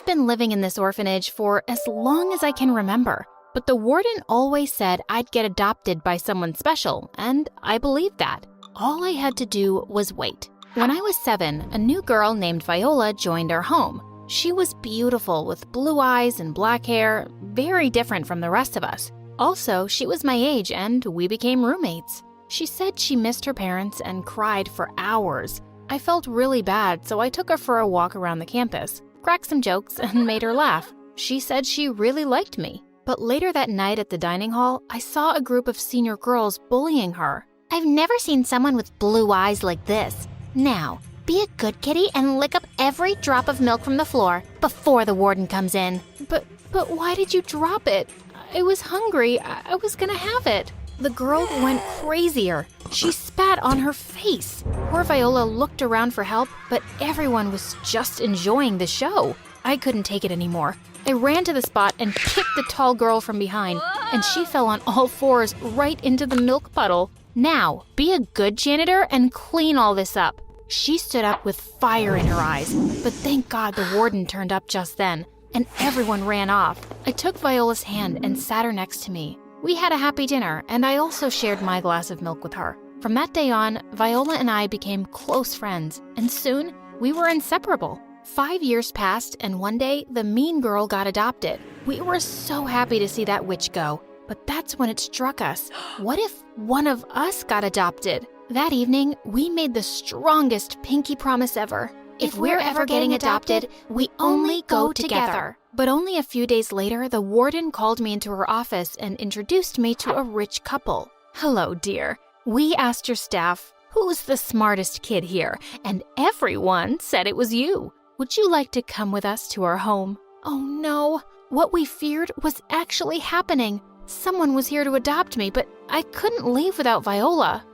I've been living in this orphanage for as long as I can remember, but the warden always said I'd get adopted by someone special, and I believed that. All I had to do was wait. When I was 7, a new girl named Viola joined our home. She was beautiful with blue eyes and black hair, very different from the rest of us. Also, she was my age and we became roommates. She said she missed her parents and cried for hours. I felt really bad, so I took her for a walk around the campus, cracked some jokes, and made her laugh. She said she really liked me. But later that night at the dining hall, I saw a group of senior girls bullying her. I've never seen someone with blue eyes like this. Now, be a good kitty and lick up every drop of milk from the floor before the warden comes in. But why did you drop it? I was hungry. I was gonna have it. The girl went crazier. She spat on her face. Poor Viola looked around for help, but everyone was just enjoying the show. I couldn't take it anymore. I ran to the spot and kicked the tall girl from behind, and she fell on all fours right into the milk puddle. Now, be a good janitor and clean all this up. She stood up with fire in her eyes, but thank God the warden turned up just then, and everyone ran off. I took Viola's hand and sat her next to me. We had a happy dinner, and I also shared my glass of milk with her. From that day on, Viola and I became close friends, and soon we were inseparable. 5 years passed, and one day, the mean girl got adopted. We were so happy to see that witch go, but that's when it struck us. What if one of us got adopted? That evening, we made the strongest pinky promise ever. If we're ever getting adopted, we only go together. But only a few days later, the warden called me into her office and introduced me to a rich couple. Hello, dear. We asked your staff, who's the smartest kid here? And everyone said it was you. Would you like to come with us to our home? Oh no, what we feared was actually happening. Someone was here to adopt me, but I couldn't leave without Viola.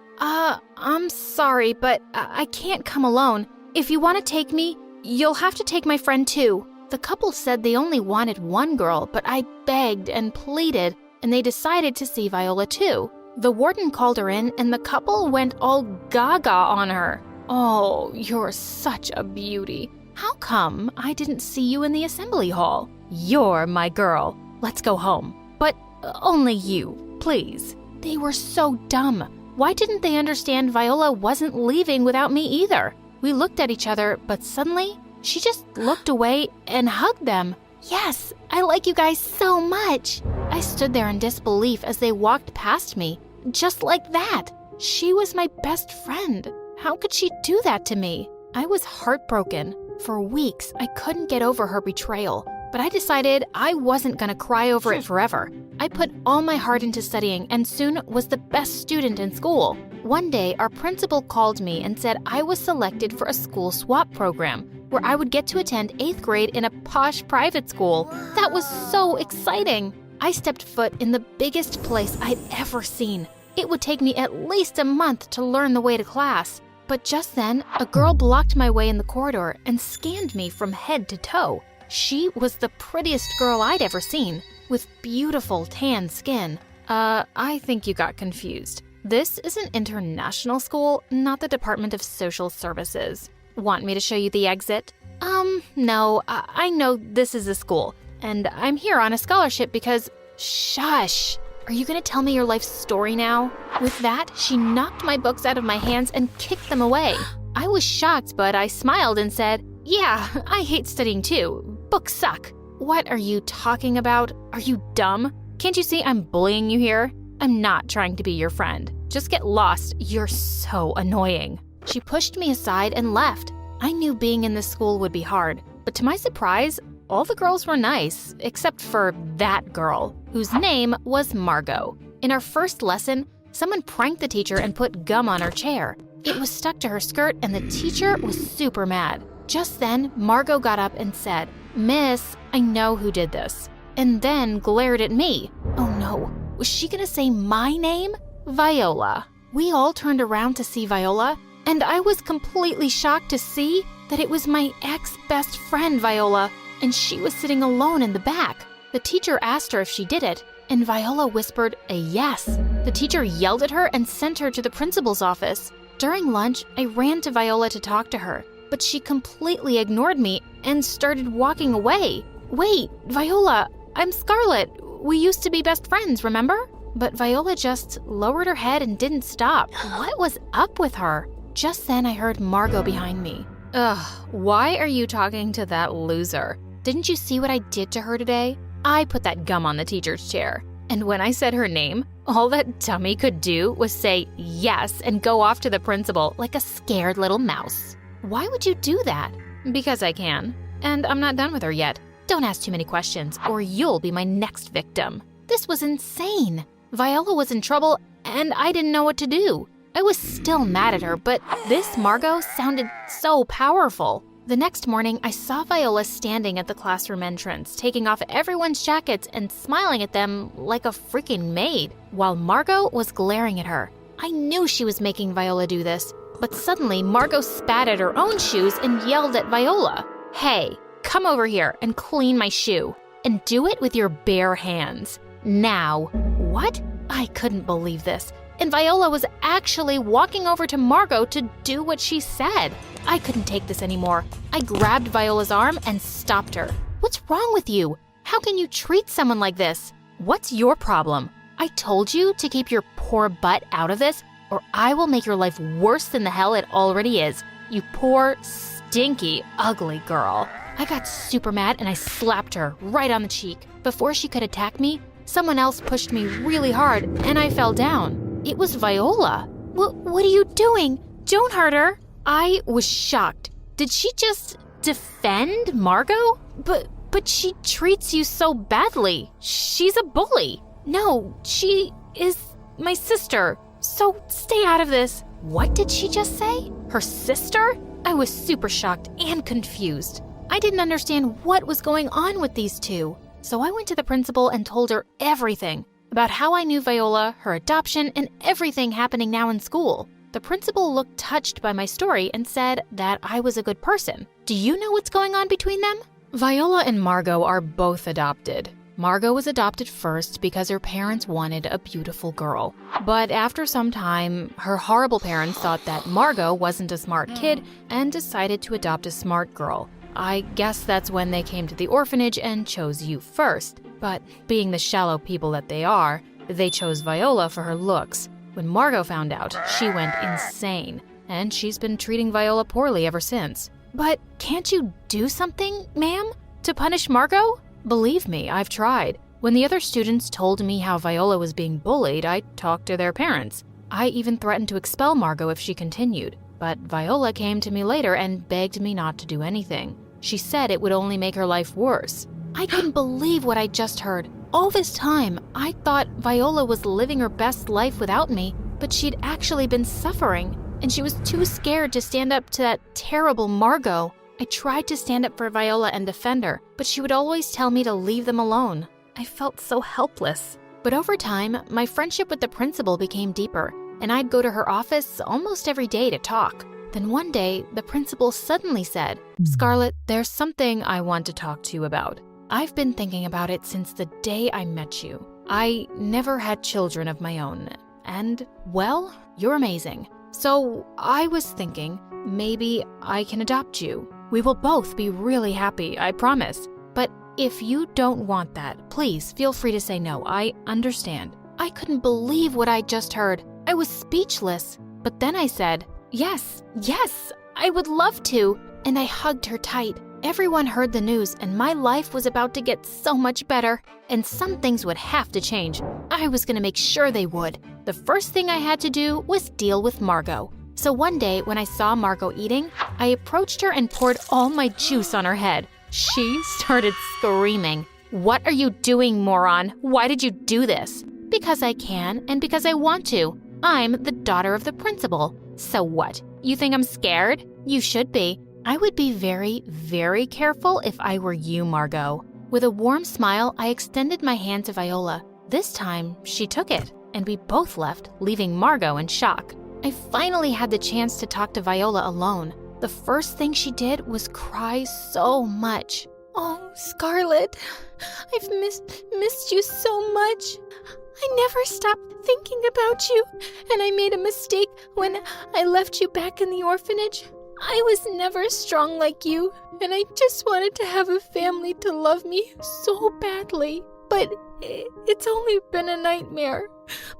I'm sorry, but I can't come alone. If you want to take me, you'll have to take my friend too. The couple said they only wanted one girl, but I begged and pleaded, and they decided to see Viola too. The warden called her in, and the couple went all gaga on her. Oh, you're such a beauty. How come I didn't see you in the assembly hall? You're my girl. Let's go home. But only you, please. They were so dumb. Why didn't they understand Viola wasn't leaving without me either? We looked at each other, but suddenly, she just looked away and hugged them. Yes, I like you guys so much. I stood there in disbelief as they walked past me, just like that. She was my best friend. How could she do that to me? I was heartbroken. For weeks, I couldn't get over her betrayal, but I decided I wasn't gonna cry over it forever. I put all my heart into studying and soon was the best student in school. One day, our principal called me and said I was selected for a school swap program where I would get to attend 8th grade in a posh private school. That was so exciting. I stepped foot in the biggest place I'd ever seen. It would take me at least a month to learn the way to class. But just then, a girl blocked my way in the corridor and scanned me from head to toe. She was the prettiest girl I'd ever seen, with beautiful tan skin. I think you got confused. This is an international school, not the Department of Social Services. Want me to show you the exit? No, I know this is a school, and I'm here on a scholarship because… Shush! Are you gonna tell me your life story now? With that, she knocked my books out of my hands and kicked them away. I was shocked, but I smiled and said, yeah, I hate studying too. Books suck. What are you talking about? Are you dumb? Can't you see I'm bullying you here? I'm not trying to be your friend. Just get lost. You're so annoying. She pushed me aside and left. I knew being in this school would be hard, but to my surprise, all the girls were nice, except for that girl, whose name was Margot. In our first lesson, someone pranked the teacher and put gum on her chair. It was stuck to her skirt and the teacher was super mad. Just then, Margot got up and said, "Miss, I know who did this," and then glared at me. Oh no, was she gonna say my name? Viola. We all turned around to see Viola, and I was completely shocked to see that it was my ex-best friend, Viola, and she was sitting alone in the back. The teacher asked her if she did it, and Viola whispered a yes. The teacher yelled at her and sent her to the principal's office. During lunch, I ran to Viola to talk to her, but she completely ignored me and started walking away. Wait, Viola, I'm Scarlet. We used to be best friends, remember? But Viola just lowered her head and didn't stop. What was up with her? Just then I heard Margot behind me. Ugh, why are you talking to that loser? Didn't you see what I did to her today? I put that gum on the teacher's chair. And when I said her name, all that dummy could do was say yes and go off to the principal like a scared little mouse. Why would you do that? Because I can. And I'm not done with her yet. Don't ask too many questions or you'll be my next victim. This was insane. Viola was in trouble and I didn't know what to do. I was still mad at her, but this Margot sounded so powerful. The next morning, I saw Viola standing at the classroom entrance, taking off everyone's jackets and smiling at them like a freaking maid, while Margot was glaring at her. I knew she was making Viola do this, but suddenly Margot spat at her own shoes and yelled at Viola. Hey, come over here and clean my shoe, and do it with your bare hands. Now. What? I couldn't believe this. And Viola was actually walking over to Margot to do what she said. I couldn't take this anymore. I grabbed Viola's arm and stopped her. What's wrong with you? How can you treat someone like this? What's your problem? I told you to keep your poor butt out of this, or I will make your life worse than the hell it already is. You poor, stinky, ugly girl. I got super mad and I slapped her right on the cheek. Before she could attack me, someone else pushed me really hard and I fell down. It was Viola. What are you doing? Don't hurt her. I was shocked. Did she just defend Margot? But she treats you so badly. She's a bully. No, she is my sister. So stay out of this. What did she just say? Her sister? I was super shocked and confused. I didn't understand what was going on with these two. So I went to the principal and told her everything about how I knew Viola, her adoption, and everything happening now in school. The principal looked touched by my story and said that I was a good person. Do you know what's going on between them? Viola and Margot are both adopted. Margot was adopted first because her parents wanted a beautiful girl. But after some time, her horrible parents thought that Margot wasn't a smart kid and decided to adopt a smart girl. I guess that's when they came to the orphanage and chose you first. But being the shallow people that they are, they chose Viola for her looks. When Margot found out, she went insane, and she's been treating Viola poorly ever since. But can't you do something, ma'am, to punish Margot? Believe me, I've tried. When the other students told me how Viola was being bullied, I talked to their parents. I even threatened to expel Margot if she continued. But Viola came to me later and begged me not to do anything. She said it would only make her life worse. I couldn't believe what I just heard. All this time, I thought Viola was living her best life without me, but she'd actually been suffering, and she was too scared to stand up to that terrible Margot. I tried to stand up for Viola and defend her, but she would always tell me to leave them alone. I felt so helpless. But over time, my friendship with the principal became deeper, and I'd go to her office almost every day to talk. Then one day, the principal suddenly said, "Scarlet, there's something I want to talk to you about. I've been thinking about it since the day I met you. I never had children of my own, and, well, you're amazing. So I was thinking, maybe I can adopt you. We will both be really happy, I promise. But if you don't want that, please feel free to say no. I understand." I couldn't believe what I just heard. I was speechless. But then I said, Yes, I would love to. And I hugged her tight. Everyone heard the news, and my life was about to get so much better. And some things would have to change. I was going to make sure they would. The first thing I had to do was deal with Margot. So one day, when I saw Margot eating, I approached her and poured all my juice on her head. She started screaming. "What are you doing, moron? Why did you do this?" "Because I can, and because I want to. I'm the daughter of the principal. So what? You think I'm scared? You should be. I would be very, very careful if I were you, Margot." With a warm smile, I extended my hand to Viola. This time, she took it, and we both left, leaving Margot in shock. I finally had the chance to talk to Viola alone. The first thing she did was cry so much. "Oh, Scarlet, I've missed you so much. I never stopped thinking about you, and I made a mistake when I left you back in the orphanage. I was never strong like you, and I just wanted to have a family to love me so badly. But it's only been a nightmare.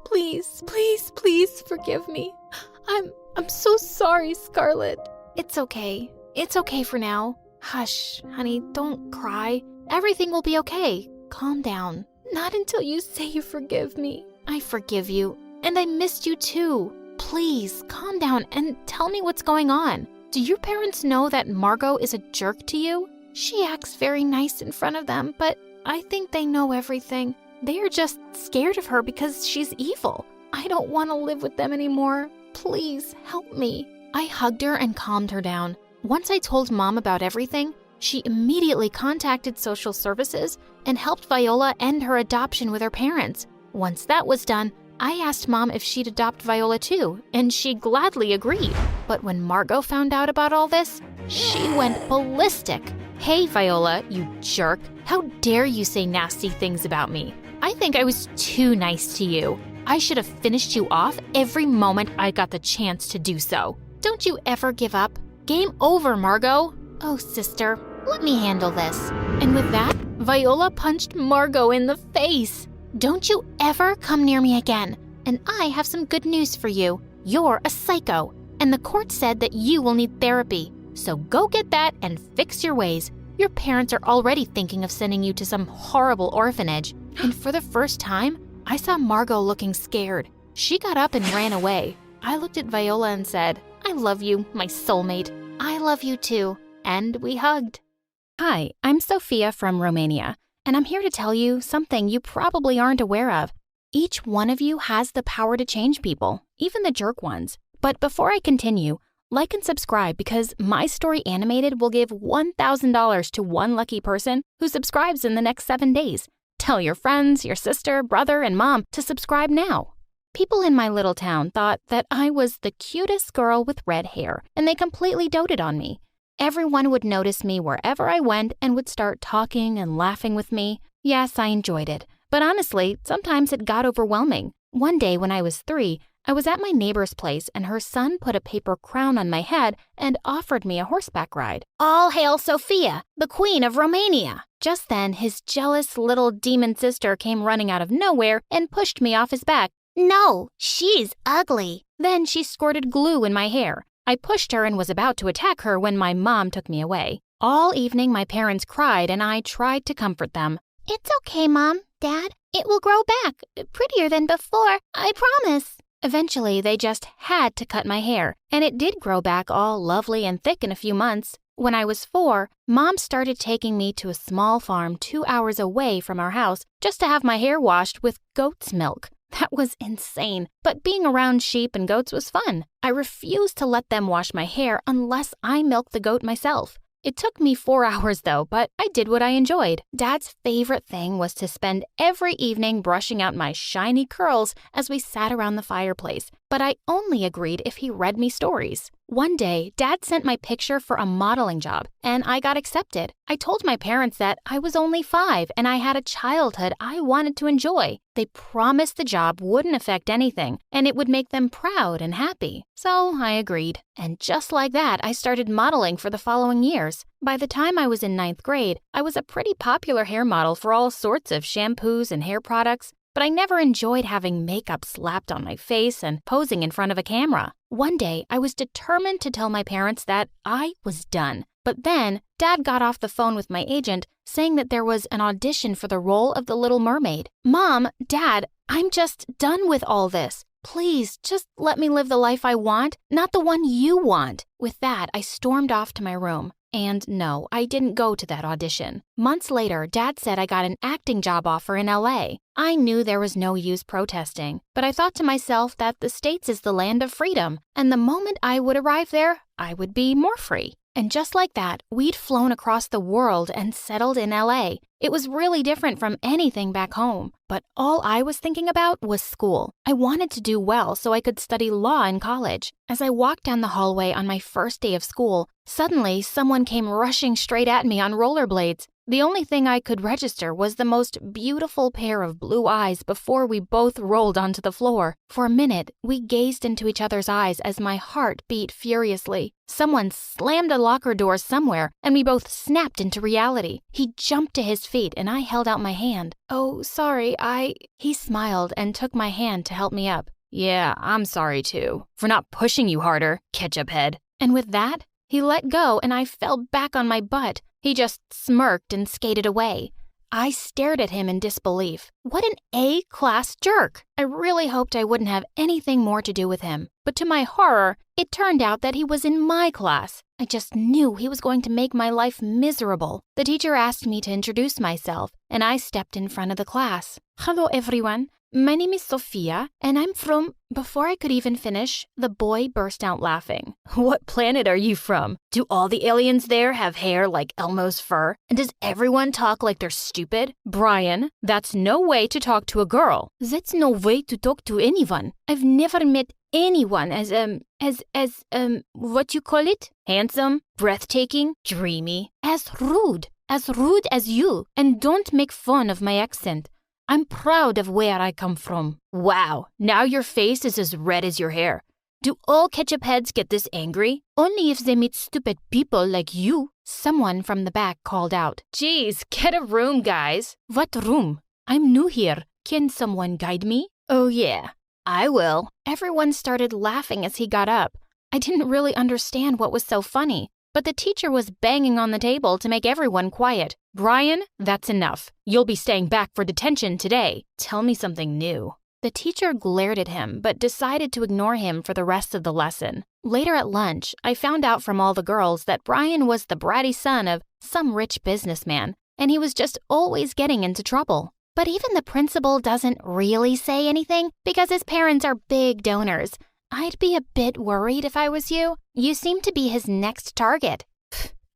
Please, please, please forgive me. I'm so sorry, Scarlett. It's okay. It's okay for now. Hush, honey, don't cry. Everything will be okay. Calm down. Not until you say you forgive me. I forgive you, and I missed you too. Please, calm down and tell me what's going on. Do your parents know that Margot is a jerk to you? She acts very nice in front of them, but I think they know everything. They are just scared of her because she's evil. I don't want to live with them anymore. Please, help me. I hugged her and calmed her down. Once I told Mom about everything, she immediately contacted social services and helped Viola end her adoption with her parents. Once that was done, I asked Mom if she'd adopt Viola too, and she gladly agreed. But when Margot found out about all this, she went ballistic. Hey, Viola, you jerk. How dare you say nasty things about me? I think I was too nice to you. I should have finished you off every moment I got the chance to do so. Don't you ever give up? Game over, Margot. Oh, sister, let me handle this. And with that, Viola punched Margot in the face. Don't you ever come near me again. And I have some good news for you. You're a psycho, and the court said that you will need therapy. So go get that and fix your ways. Your parents are already thinking of sending you to some horrible orphanage. And for the first time, I saw Margot looking scared. She got up and ran away. I looked at Viola and said, I love you, my soulmate. I love you too. And we hugged. Hi, I'm Sophia from Romania, and I'm here to tell you something you probably aren't aware of. Each one of you has the power to change people, even the jerk ones. But before I continue, like and subscribe because My Story Animated will give $1,000 to one lucky person who subscribes in the next 7 days. Tell your friends, your sister, brother, and mom to subscribe now. People in my little town thought that I was the cutest girl with red hair, and they completely doted on me. Everyone would notice me wherever I went and would start talking and laughing with me. Yes, I enjoyed it, but honestly, sometimes it got overwhelming. One day when I was 3, I was at my neighbor's place and her son put a paper crown on my head and offered me a horseback ride. All hail Sophia, the Queen of Romania! Just then, his jealous little demon sister came running out of nowhere and pushed me off his back. No, she's ugly. Then she squirted glue in my hair. I pushed her and was about to attack her when my mom took me away. All evening, my parents cried and I tried to comfort them. It's okay, Mom, Dad. It will grow back, prettier than before, I promise. Eventually, they just had to cut my hair, and it did grow back all lovely and thick in a few months. When I was 4, Mom started taking me to a small farm 2 hours away from our house just to have my hair washed with goat's milk. That was insane, but being around sheep and goats was fun. I refused to let them wash my hair unless I milked the goat myself. It took me 4 hours though, but I did what I enjoyed. Dad's favorite thing was to spend every evening brushing out my shiny curls as we sat around the fireplace, but I only agreed if he read me stories. One day, Dad sent my picture for a modeling job, and I got accepted. I told my parents that I was only 5 and I had a childhood I wanted to enjoy. They promised the job wouldn't affect anything, and it would make them proud and happy. So I agreed. And just like that, I started modeling for the following years. By the time I was in 9th grade, I was a pretty popular hair model for all sorts of shampoos and hair products. But I never enjoyed having makeup slapped on my face and posing in front of a camera. One day, I was determined to tell my parents that I was done. But then, Dad got off the phone with my agent, saying that there was an audition for the role of the Little Mermaid. Mom, Dad, I'm just done with all this. Please, just let me live the life I want, not the one you want. With that, I stormed off to my room. And no, I didn't go to that audition. Months later, Dad said I got an acting job offer in LA. I knew there was no use protesting, but I thought to myself that the States is the land of freedom, and the moment I would arrive there, I would be more free. And just like that, we'd flown across the world and settled in LA. It was really different from anything back home, but all I was thinking about was school. I wanted to do well so I could study law in college. As I walked down the hallway on my first day of school, suddenly someone came rushing straight at me on rollerblades. The only thing I could register was the most beautiful pair of blue eyes before we both rolled onto the floor. For a minute, we gazed into each other's eyes as my heart beat furiously. Someone slammed a locker door somewhere, and we both snapped into reality. He jumped to his feet, and I held out my hand. "Oh, sorry, He smiled and took my hand to help me up. "Yeah, I'm sorry too, for not pushing you harder, ketchup head." And with that, he let go and I fell back on my butt. He just smirked and skated away. I stared at him in disbelief. What an A-class jerk! I really hoped I wouldn't have anything more to do with him. But to my horror, it turned out that he was in my class. I just knew he was going to make my life miserable. The teacher asked me to introduce myself, and I stepped in front of the class. "Hello, everyone. My name is Sophia, and I'm from..." Before I could even finish, the boy burst out laughing. "What planet are you from? Do all the aliens there have hair like Elmo's fur? And does everyone talk like they're stupid? Brian, that's no way to talk to a girl." "That's no way to talk to anyone. I've never met anyone as what you call it? Handsome, breathtaking, dreamy, as rude as you. And don't make fun of my accent. I'm proud of where I come from." "Wow, now your face is as red as your hair. Do all ketchup heads get this angry?" "Only if they meet stupid people like you," someone from the back called out. "Geez, get a room, guys." "What room? I'm new here. Can someone guide me?" "Oh yeah, I will." Everyone started laughing as he got up. I didn't really understand what was so funny, but the teacher was banging on the table to make everyone quiet. "Brian, that's enough. You'll be staying back for detention today. Tell me something new." The teacher glared at him, but decided to ignore him for the rest of the lesson. Later at lunch, I found out from all the girls that Brian was the bratty son of some rich businessman, and he was just always getting into trouble. But even the principal doesn't really say anything because his parents are big donors. I'd be a bit worried if I was you. You seem to be his next target.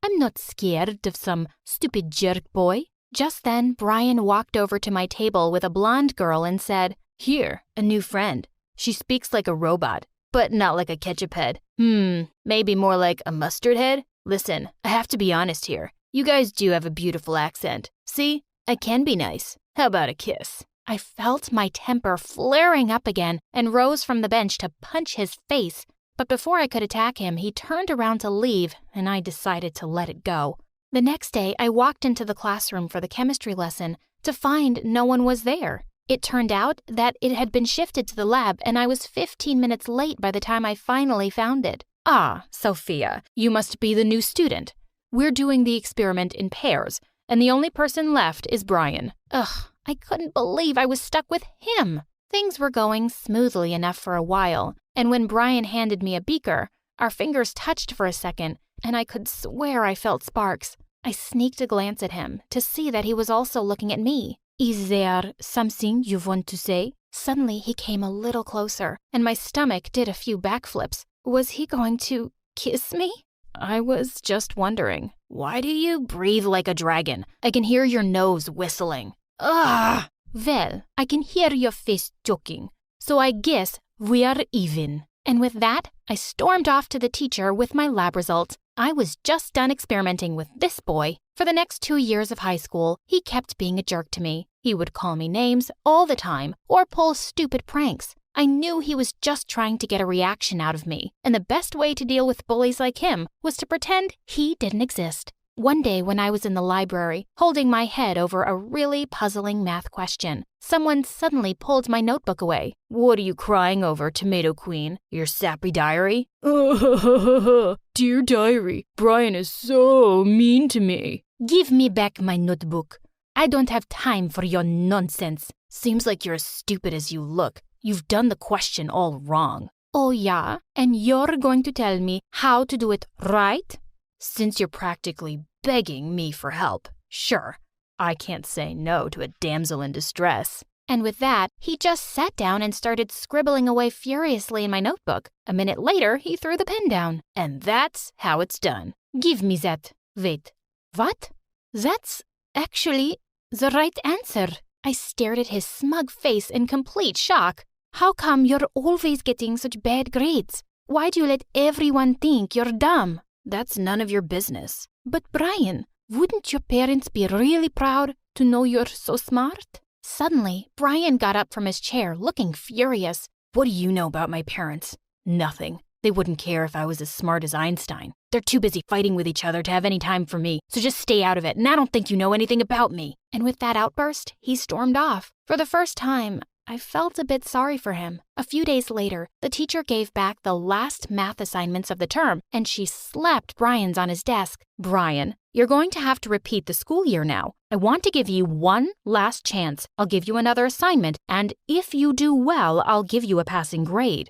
I'm not scared of some stupid jerk boy. Just then, Brian walked over to my table with a blonde girl and said, "Here, a new friend. She speaks like a robot, but not like a ketchup head. Maybe more like a mustard head. Listen, I have to be honest here. You guys do have a beautiful accent. See, I can be nice. How about a kiss?" I felt my temper flaring up again and rose from the bench to punch his face. But before I could attack him, he turned around to leave, and I decided to let it go. The next day, I walked into the classroom for the chemistry lesson to find no one was there. It turned out that it had been shifted to the lab, and I was 15 minutes late by the time I finally found it. "Ah, Sophia, you must be the new student. We're doing the experiment in pairs, and the only person left is Brian." Ugh, I couldn't believe I was stuck with him. Things were going smoothly enough for a while, and when Brian handed me a beaker, our fingers touched for a second, and I could swear I felt sparks. I sneaked a glance at him to see that he was also looking at me. "Is there something you want to say?" Suddenly, he came a little closer, and my stomach did a few backflips. Was he going to kiss me? I was just wondering, why do you breathe like a dragon? I can hear your nose whistling. Ugh! "Well, I can hear your face joking, so I guess we are even." And with that, I stormed off to the teacher with my lab results. I was just done experimenting with this boy. For the next 2 years of high school, he kept being a jerk to me. He would call me names all the time or pull stupid pranks. I knew he was just trying to get a reaction out of me, and the best way to deal with bullies like him was to pretend he didn't exist. One day when I was in the library, holding my head over a really puzzling math question, someone suddenly pulled my notebook away. "What are you crying over, Tomato Queen? Your sappy diary?" "Dear diary, Brian is so mean to me." "Give me back my notebook. I don't have time for your nonsense." "Seems like you're as stupid as you look. You've done the question all wrong." "Oh yeah? And you're going to tell me how to do it right?" "Since you're practically begging me for help, sure. I can't say no to a damsel in distress." And with that, he just sat down and started scribbling away furiously in my notebook. A minute later, he threw the pen down. "And that's how it's done. Give me that." "Wait, what? That's actually the right answer." I stared at his smug face in complete shock. "How come you're always getting such bad grades? Why do you let everyone think you're dumb?" "That's none of your business." "But Brian, Wouldn't your parents be really proud to know you're so smart? Suddenly, Brian got up from his chair, looking furious. What do you know about my parents? Nothing. They wouldn't care if I was as smart as Einstein. They're too busy fighting with each other to have any time for me, so just stay out of it, and I don't think you know anything about me. And with that outburst, he stormed off. For the first time, I felt a bit sorry for him. A few days later, the teacher gave back the last math assignments of the term, and she slapped Brian's on his desk. Brian, you're going to have to repeat the school year now. I want to give you one last chance. I'll give you another assignment, and if you do well, I'll give you a passing grade.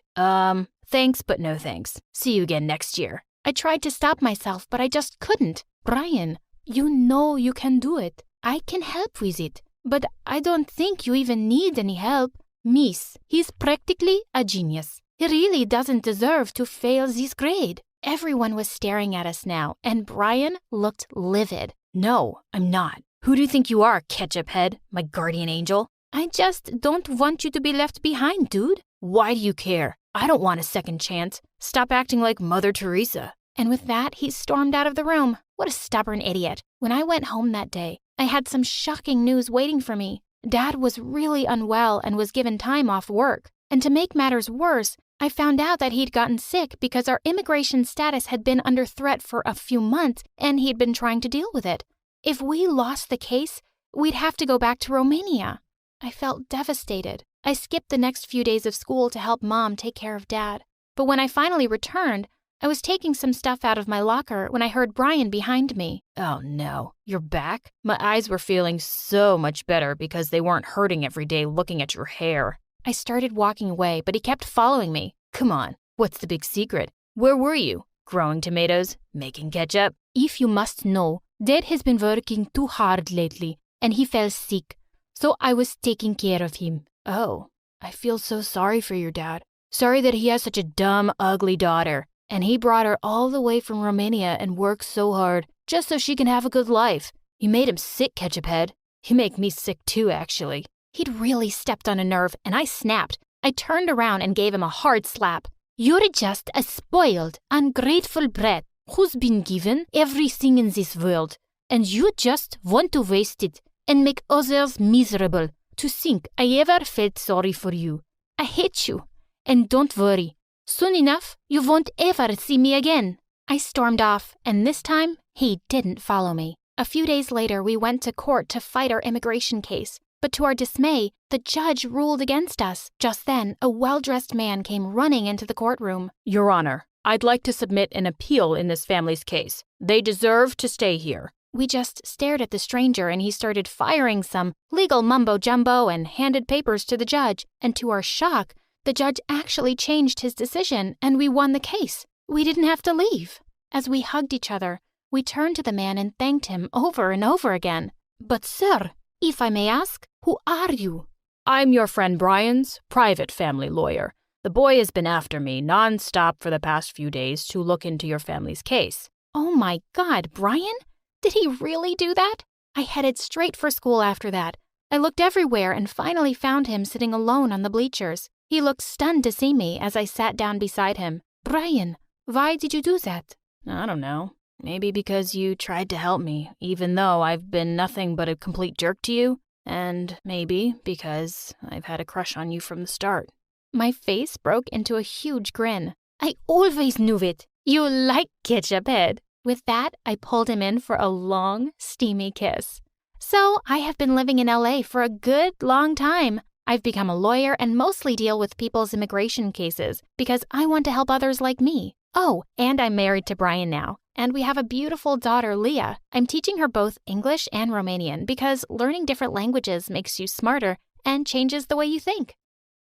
Thanks, but no thanks. See you again next year. I tried to stop myself, but I just couldn't. Brian, you know you can do it. I can help with it. But I don't think you even need any help. Miss, he's practically a genius. He really doesn't deserve to fail this grade. Everyone was staring at us now, and Brian looked livid. No, I'm not. Who do you think you are, ketchup head, my guardian angel? I just don't want you to be left behind, dude. Why do you care? I don't want a second chance. Stop acting like Mother Teresa. And with that, he stormed out of the room. What a stubborn idiot. When I went home that day, I had some shocking news waiting for me. Dad was really unwell and was given time off work. And to make matters worse, I found out that he'd gotten sick because our immigration status had been under threat for a few months and he'd been trying to deal with it. If we lost the case, we'd have to go back to Romania. I felt devastated. I skipped the next few days of school to help Mom take care of Dad. But when I finally returned, I was taking some stuff out of my locker when I heard Brian behind me. Oh no, you're back? My eyes were feeling so much better because they weren't hurting every day looking at your hair. I started walking away, but he kept following me. Come on, what's the big secret? Where were you? Growing tomatoes? Making ketchup? If you must know, Dad has been working too hard lately, and he fell sick, so I was taking care of him. Oh, I feel so sorry for your dad. Sorry that he has such a dumb, ugly daughter. And he brought her all the way from Romania and worked so hard just so she can have a good life. You made him sick, ketchup head. You make me sick too, actually. He'd really stepped on a nerve, and I snapped. I turned around and gave him a hard slap. You're just a spoiled, ungrateful brat who's been given everything in this world, and you just want to waste it and make others miserable. To think I ever felt sorry for you. I hate you, and don't worry. Soon enough, you won't ever see me again. I stormed off, and this time, he didn't follow me. A few days later, we went to court to fight our immigration case. But to our dismay, the judge ruled against us. Just then, a well-dressed man came running into the courtroom. Your Honor, I'd like to submit an appeal in this family's case. They deserve to stay here. We just stared at the stranger, and he started firing some legal mumbo-jumbo and handed papers to the judge. And to our shock, the judge actually changed his decision, and we won the case. We didn't have to leave. As we hugged each other, we turned to the man and thanked him over and over again. But sir, if I may ask, who are you? I'm your friend Brian's private family lawyer. The boy has been after me non-stop for the past few days to look into your family's case. Oh my God, Brian? Did he really do that? I headed straight for school after that. I looked everywhere and finally found him sitting alone on the bleachers. He looked stunned to see me as I sat down beside him. Brian, why did you do that? I don't know. Maybe because you tried to help me, even though I've been nothing but a complete jerk to you. And maybe because I've had a crush on you from the start. My face broke into a huge grin. I always knew it. You like ketchup head. With that, I pulled him in for a long, steamy kiss. So I have been living in LA for a good long time. I've become a lawyer and mostly deal with people's immigration cases because I want to help others like me. Oh, and I'm married to Brian now, and we have a beautiful daughter, Leah. I'm teaching her both English and Romanian because learning different languages makes you smarter and changes the way you think.